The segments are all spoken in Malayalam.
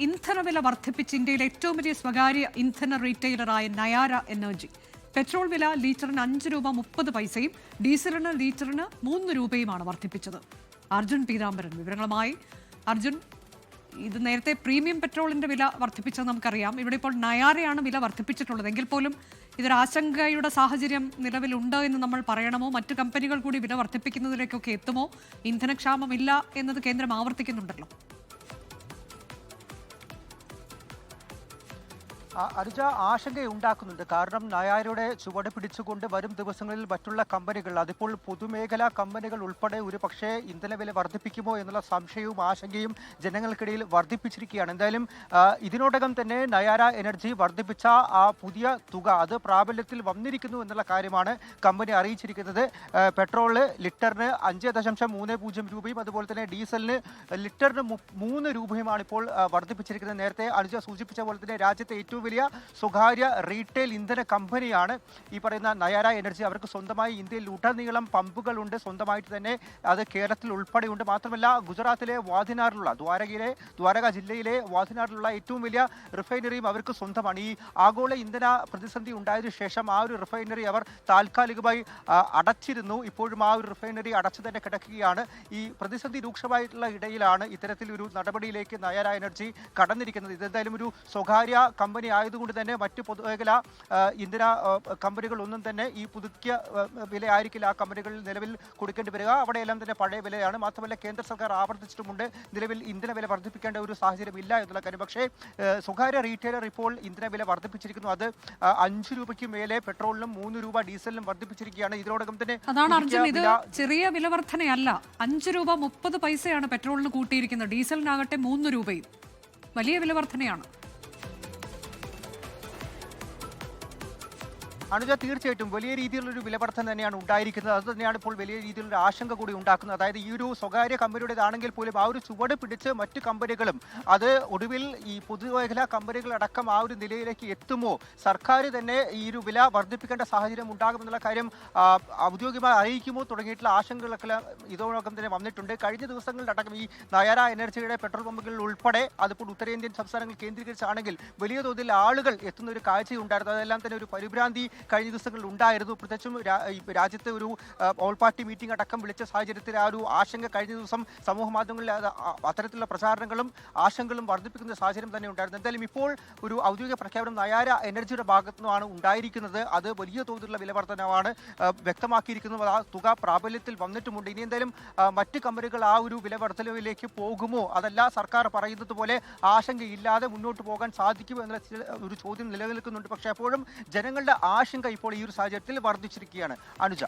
ഇന്ധനവില വർദ്ധിപ്പിച്ച് ഇന്ത്യയിലെ ഏറ്റവും വലിയ സ്വകാര്യ ഇന്ധന റീറ്റെയിലറായ നയാര എനർജി പെട്രോൾ വില ലിറ്ററിന് 5 രൂപ 30 പൈസയും ഡീസലിന് ലിറ്ററിന് 3 രൂപയുമാണ് വർദ്ധിപ്പിച്ചത്. അർജുൻ പീതാംബരൻ വിവരങ്ങളുമായി. അർജുൻ, ഇത് നേരത്തെ പ്രീമിയം പെട്രോളിന്റെ വില വർദ്ധിപ്പിച്ചത് നമുക്കറിയാം. ഇവിടെ ഇപ്പോൾ നയാരയാണ് വില വർദ്ധിപ്പിച്ചിട്ടുള്ളത്. എങ്കിൽ പോലും ഇതൊരു ആശങ്കയുടെ സാഹചര്യം നിലവിലുണ്ട് എന്ന് നമ്മൾ പറയണമോ? മറ്റു കമ്പനികൾ കൂടി വില വർദ്ധിപ്പിക്കുന്നതിലേക്കൊക്കെ എത്തുമോ? ഇന്ധനക്ഷാമമില്ല എന്നത് കേന്ദ്രം ആവർത്തിക്കുന്നുണ്ടല്ലോ. അനുജ, ആശങ്കയുണ്ടാക്കുന്നുണ്ട്. കാരണം നയാരയുടെ ചുവട് പിടിച്ചുകൊണ്ട് വരും ദിവസങ്ങളിൽ മറ്റുള്ള കമ്പനികൾ, അതിപ്പോൾ പൊതുമേഖലാ കമ്പനികൾ ഉൾപ്പെടെ ഒരു പക്ഷേ ഇന്ധനവില വർദ്ധിപ്പിക്കുമോ എന്നുള്ള സംശയവും ആശങ്കയും ജനങ്ങൾക്കിടയിൽ വർദ്ധിപ്പിച്ചിരിക്കുകയാണ്. എന്തായാലും ഇതിനോടകം തന്നെ നയാര എനർജി വർദ്ധിപ്പിച്ച ആ പുതിയ തുക അത് പ്രാബല്യത്തിൽ വന്നിരിക്കുന്നു എന്നുള്ള കാര്യമാണ് കമ്പനി അറിയിച്ചിരിക്കുന്നത്. പെട്രോളിന് ലിറ്ററിന് 5.30 രൂപയും അതുപോലെ തന്നെ ഡീസലിന് ലിറ്ററിന് 3 രൂപയുമാണ് ഇപ്പോൾ വർദ്ധിപ്പിച്ചിരിക്കുന്നത്. നേരത്തെ അനുജ സൂചിപ്പിച്ച പോലെ തന്നെ രാജ്യത്തെ ഏറ്റവും വലിയ സ്വകാര്യ റീറ്റെയിൽ ഇന്ധന കമ്പനിയാണ് ഈ പറയുന്ന നയാര എനർജി. അവർക്ക് സ്വന്തമായി ഇന്ത്യയിൽ ഉടനീളം പമ്പുകളുണ്ട്, സ്വന്തമായിട്ട് തന്നെ അത് കേരളത്തിൽ ഉൾപ്പെടെയുണ്ട്. മാത്രമല്ല ഗുജറാത്തിലെ വാദിനാറിലുള്ള ദ്വാരക ജില്ലയിലെ വാദിനാറിലുള്ള ഏറ്റവും വലിയ റിഫൈനറിയും അവർക്ക് സ്വന്തമാണ്. ഈ ആഗോള ഇന്ധന പ്രതിസന്ധി ഉണ്ടായതിനു ശേഷം ആ ഒരു റിഫൈനറി അവർ താൽക്കാലികമായി അടച്ചിരുന്നു. ഇപ്പോഴും ആ ഒരു റിഫൈനറി അടച്ചു തന്നെ കിടക്കുകയാണ്. ഈ പ്രതിസന്ധി രൂക്ഷമായിട്ടുള്ള ഇടയിലാണ് ഇത്തരത്തിലൊരു നടപടിയിലേക്ക് നയാര എനർജി കടന്നിരിക്കുന്നത്. ഇതെന്തായാലും ഒരു സ്വകാര്യ കമ്പനി ആയതുകൊണ്ട് തന്നെ മറ്റ് പൊതുമേഖലാ ഇന്ധന കമ്പനികളൊന്നും തന്നെ ഈ പുതുക്കിയ വില ആയിരിക്കില്ല ആ കമ്പനികളിൽ നിലവിൽ കൊടുക്കേണ്ടി വരിക. അവിടെയെല്ലാം തന്നെ പഴയ വിലയാണ്. മാത്രമല്ല കേന്ദ്ര സർക്കാർ ആവർത്തിച്ചിട്ടുമുണ്ട് നിലവിൽ ഇന്ധന വില വർദ്ധിപ്പിക്കേണ്ട ഒരു സാഹചര്യം ഇല്ല എന്നുള്ള കാര്യം. പക്ഷേ സ്വകാര്യ റീറ്റെയിലർ ഇപ്പോൾ ഇന്ധന വില വർദ്ധിപ്പിച്ചിരിക്കുന്നു. അത് 5 രൂപയ്ക്ക് മേലെ പെട്രോളിനും 3 രൂപ ഡീസലിനും വർദ്ധിപ്പിച്ചിരിക്കുകയാണ്. ഇതിനോടകം തന്നെ അതാണ് അർജുൻ, ഇത് ചെറിയ വില വർധനയല്ല. 5 രൂപ 30 പൈസയാണ് പെട്രോളിന് കൂട്ടിയിരിക്കുന്നത്. ഡീസലിനാകട്ടെ 3 രൂപയും. വലിയ വില വർധനയാണ്. അനുജ, തീർച്ചയായിട്ടും വലിയ രീതിയിലുള്ളൊരു വിലവർദ്ധന തന്നെയാണ് ഉണ്ടായിരിക്കുന്നത്. അത് തന്നെയാണ് ഇപ്പോൾ വലിയ രീതിയിലുള്ള ആശങ്ക കൂടി ഉണ്ടാക്കുന്നത്. അതായത് ഈ ഒരു സ്വകാര്യ കമ്പനിയുടേതാണെങ്കിൽ പോലും ആ ഒരു ചുവട് പിടിച്ച് മറ്റ് കമ്പനികളും അത് ഒടുവിൽ ഈ പൊതുമേഖലാ കമ്പനികളടക്കം ആ ഒരു നിലയിലേക്ക് എത്തുമോ, സർക്കാർ തന്നെ ഈ ഒരു വില വർദ്ധിപ്പിക്കേണ്ട സാഹചര്യം ഉണ്ടാകുമെന്നുള്ള കാര്യം ഔദ്യോഗികമായി അറിയിക്കുമോ തുടങ്ങിയിട്ടുള്ള ആശങ്കകളൊക്കെ ഇതോടൊപ്പം തന്നെ വന്നിട്ടുണ്ട്. കഴിഞ്ഞ ദിവസങ്ങളിലടക്കം ഈ നയാര എനർജിയുടെ പെട്രോൾ പമ്പുകളിൽ ഉൾപ്പെടെ അതിപ്പോൾ ഉത്തരേന്ത്യൻ സംസ്ഥാനങ്ങൾ കേന്ദ്രീകരിച്ചാണെങ്കിൽ വലിയ തോതിൽ ആളുകൾ എത്തുന്ന ഒരു കാഴ്ചയുണ്ടായിരുന്നു. അതെല്ലാം തന്നെ ഒരു പരിഭ്രാന്തി കഴിഞ്ഞ ദിവസങ്ങളിൽ ഉണ്ടായിരുന്നു. പ്രത്യേകിച്ചും രാജ്യത്തെ ഒരു ഓൾ പാർട്ടി മീറ്റിംഗ് അടക്കം വിളിച്ച സാഹചര്യത്തിൽ ആ ഒരു ആശങ്ക കഴിഞ്ഞ ദിവസം സമൂഹ മാധ്യമങ്ങളിൽ അത്തരത്തിലുള്ള പ്രചാരണങ്ങളും ആശങ്കകളും വർദ്ധിപ്പിക്കുന്ന സാഹചര്യം തന്നെ ഉണ്ടായിരുന്നു. എന്തായാലും ഇപ്പോൾ ഒരു ഔദ്യോഗിക പ്രഖ്യാപനം നയാര എനർജിയുടെ ഭാഗത്തു നിന്നാണ് ഉണ്ടായിരിക്കുന്നത്. അത് വലിയ തോതിലുള്ള വിലവർദ്ധനവാണ് വ്യക്തമാക്കിയിരിക്കുന്നത്. ആ തുക പ്രാബല്യത്തിൽ വന്നിട്ടുമുണ്ട്. ഇനി എന്തായാലും മറ്റ് കമ്പനികൾ ആ ഒരു വിലവർദ്ധനവിലേക്ക് പോകുമോ, അതല്ല സർക്കാർ പറയുന്നത് പോലെ ആശങ്കയില്ലാതെ മുന്നോട്ട് പോകാൻ സാധിക്കുമോ എന്നുള്ള ഒരു ചോദ്യം നിലനിൽക്കുന്നുണ്ട്. പക്ഷേ അപ്പോഴും ജനങ്ങളുടെ ആശങ്ക ഇപ്പോൾ ഈ ഒരു സാഹചര്യത്തിൽ വർദ്ധിച്ചിരിക്കുകയാണ്. അനുജ,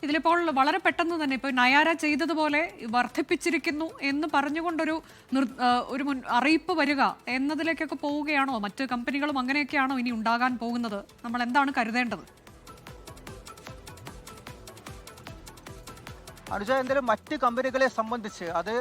ഇതിലിപ്പോൾ വളരെ പെട്ടെന്ന് തന്നെ ഇപ്പോൾ നയാര ചെയ്തതുപോലെ വർദ്ധിപ്പിച്ചിരിക്കുന്നു എന്ന് പറഞ്ഞുകൊണ്ടൊരു അറിയിപ്പ് വരിക എന്നതിലേക്കൊക്കെ പോവുകയാണോ? മറ്റ് കമ്പനികളും അങ്ങനെയൊക്കെയാണോ ഇനി ഉണ്ടാകാൻ പോകുന്നത്? നമ്മൾ എന്താണ് കരുതേണ്ടത്? അനുജ, എന്തായാലും മറ്റ് കമ്പനികളെ സംബന്ധിച്ച് അത്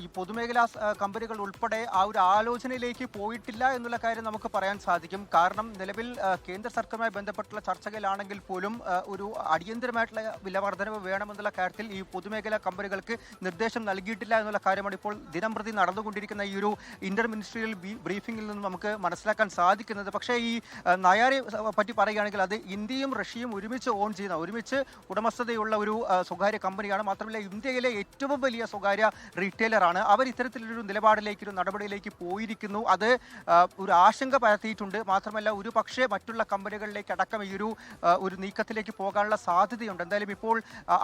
ഈ പൊതുമേഖലാ കമ്പനികൾ ഉൾപ്പെടെ ആ ഒരു ആലോചനയിലേക്ക് പോയിട്ടില്ല എന്നുള്ള കാര്യം നമുക്ക് പറയാൻ സാധിക്കും. കാരണം നിലവിൽ കേന്ദ്ര സർക്കാരുമായി ബന്ധപ്പെട്ടുള്ള ചർച്ചകളിലാണെങ്കിൽ പോലും ഒരു അടിയന്തരമായിട്ടുള്ള വിലവർദ്ധനവ് വേണമെന്നുള്ള കാര്യത്തിൽ ഈ പൊതുമേഖലാ കമ്പനികൾക്ക് നിർദ്ദേശം നൽകിയിട്ടില്ല എന്നുള്ള കാര്യമാണ് ഇപ്പോൾ ദിനംപ്രതി നടന്നുകൊണ്ടിരിക്കുന്ന ഈ ഒരു ഇന്റർ മിനിസ്ട്രിയൽ ബ്രീഫിംഗിൽ നിന്ന് നമുക്ക് മനസ്സിലാക്കാൻ സാധിക്കുന്നത്. പക്ഷേ ഈ നയാരയെ പറ്റി പറയുകയാണെങ്കിൽ അത് ഇന്ത്യയും റഷ്യയും ഒരുമിച്ച് ഉടമസ്ഥതയുള്ള ഒരു സ്വകാര്യ കമ്പനിയാണ്. മാത്രമല്ല ഇന്ത്യയിലെ ഏറ്റവും വലിയ സ്വകാര്യ റീറ്റെയിലറാണ്. അവർ ഇത്തരത്തിലൊരു നിലപാടിലേക്ക്, ഒരു നടപടിയിലേക്ക് പോയിരിക്കുന്നു. അത് ഒരു ആശങ്ക പരത്തിയിട്ടുണ്ട്. മാത്രമല്ല ഒരു പക്ഷേ മറ്റുള്ള കമ്പനികളിലേക്ക് അടക്കം ഈ ഒരു നീക്കത്തിലേക്ക് പോകാനുള്ള സാധ്യതയുണ്ട്. എന്തായാലും ഇപ്പോൾ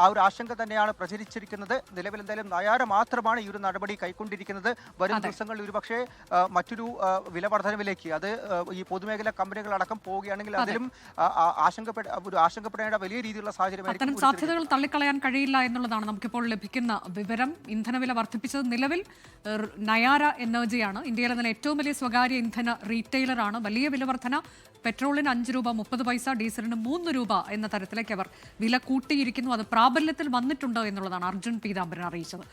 ആ ഒരു ആശങ്ക തന്നെയാണ് പ്രചരിച്ചിരിക്കുന്നത്. നിലവിൽ എന്തായാലും നയാര മാത്രമാണ് ഈ ഒരു നടപടി കൈക്കൊണ്ടിരിക്കുന്നത്. വരും ദിവസങ്ങളിൽ ഒരു പക്ഷേ മറ്റൊരു വിലവർദ്ധനവിലേക്ക് അത് ഈ പൊതുമേഖലാ കമ്പനികളടക്കം പോവുകയാണെങ്കിൽ അതിലും ആശങ്കപ്പെടേണ്ട വലിയ രീതിയിലുള്ള സാഹചര്യമായിരിക്കും. സാധ്യതകൾ തള്ളിക്കളയാൻ കഴിയില്ല എന്നുള്ളതാണ് നമുക്കിപ്പോൾ ലഭിക്കുന്ന വിവരം. ഇന്ധനവില വർദ്ധിപ്പിച്ചത് നിലവിൽ നയാര എനർജിയാണ്. ഇന്ത്യയിലെ തന്നെ ഏറ്റവും വലിയ സ്വകാര്യ ഇന്ധന റീറ്റെയിലറാണ്. വലിയ വിലവർദ്ധന, പെട്രോളിന് 5 രൂപ 30 പൈസ, ഡീസലിന് 3 രൂപ എന്ന തരത്തിലേക്ക് അവർ വില കൂട്ടിയിരിക്കുന്നു. അത് പ്രാബല്യത്തിൽ വന്നിട്ടുണ്ട് എന്നുള്ളതാണ് അർജുൻ പീതാംബരൻ അറിയിച്ചത്.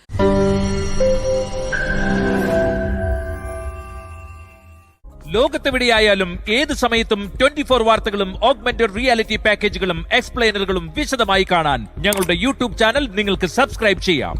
ലോകത്തെവിടെയായാലും ഏത് സമയത്തും 24 വാർത്തകളും ഓഗ്മെന്റഡ് റിയാലിറ്റി പാക്കേജുകളും എക്സ്പ്ലെയിനറുകളും വിശദമായി കാണാൻ ഞങ്ങളുടെ യൂട്യൂബ് ചാനൽ നിങ്ങൾക്ക് സബ്സ്ക്രൈബ് ചെയ്യാം.